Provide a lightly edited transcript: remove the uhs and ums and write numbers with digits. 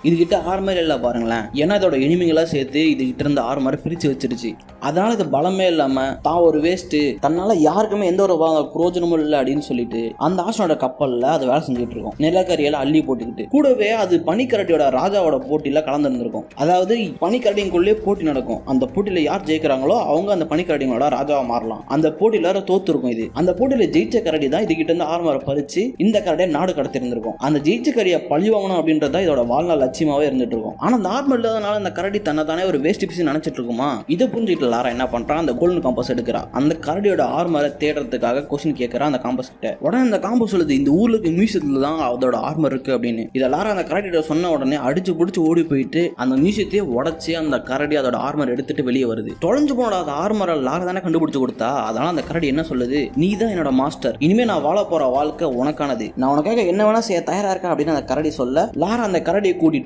இதுகிட்ட armour இல்ல பாருங்களேன். ஏன்னா இதோட எனிமிகளா சேர்த்து இதுகிட்ட இருந்த ஆர்மரை பிரிச்சு வச்சிருச்சு. அதனால இது பலமே இல்லாம தான் ஒரு வேஸ்ட், தன்னால யாருக்குமே எந்த ஒரு பிரயோஜனமும் இல்லை அப்படின்னு சொல்லிட்டு அந்த ஆசனோட கப்பல்ல அது வேலை செஞ்சுட்டு இருக்கும். நிலக்கரியெல்லாம் அள்ளி போட்டுக்கிட்டு. கூடவே அது பனிக்கரடியோட ராஜாவோட போட்டியில கலந்துருக்கும். அதாவது பனிக்கரடிக்குள்ளே போட்டி நடக்கும். அந்த போட்டியில யார் ஜெயிக்கிறாங்களோ அவங்க அந்த பனிக்கரடிங்களோட ராஜாவா மாறலாம். அந்த போட்டியில தோத்து இருக்கும். இது அந்த போட்டியில ஜெயிச்ச கரடி தான் இதுகிட்ட இருந்து ஆர்மரை பறிச்சு இந்த கரடியை நாடு கடத்திருந்திருக்கும். அந்த ஜெயிச்ச கரையை பழி வாங்கணும் அப்படின்றத இதோட வாழ்நாள் லட்சியமாவே இருந்துட்டு இருக்கும். ஆனா அந்த ஆர்மர் இல்லாதனால அந்த கரடி தன்னை தானே ஒரு வேஸ்ட் பீஸ் நினைச்சிட்டு இருக்குமா. இதை புரிஞ்சுட்டு லாரா என்ன பண்றான், அந்த கோல்டன் காம்பஸ் எடுக்கிறா. அந்த கரடியோட ஆர்மரை தேடுறதுக்காக கொஸ்டின் கேட்கறா அந்த காம்பஸ் கிட்ட. உடனே அந்த காம்பஸ் சொல்லுது இந்த ஊருக்கு மியூசியத்துல தான் அதோட ஆர்மர் இருக்கு அப்படின்னு. இதை லாரா அந்த கரடியோட சொன்ன உடனே அடிச்சு பிடிச்சி ஓடி போயிட்டு அந்த மியூசியத்தையே உடச்சி அந்த கரடி அதோட ஆர்மர் எடுத்துட்டு வெளியே வருது. தொலைஞ்சு போன அந்த ஆர்மரை லாரா தானே கண்டுபிடிச்சு கொடுத்தா. அதனால அந்த கரடி என்ன சொல்லுது, நீ தான் என்னோட மாஸ்டர், இனிமே நான் வாழ போற வாழ்க்கை உனக்கானது, நான் உனக்காக என்ன வேணா செய்ய தயாரா இருக்கேன் அப்படின்னு அந்த கரடி சொல்ல லாரா அந்த கரடியை கூட்டிட்டு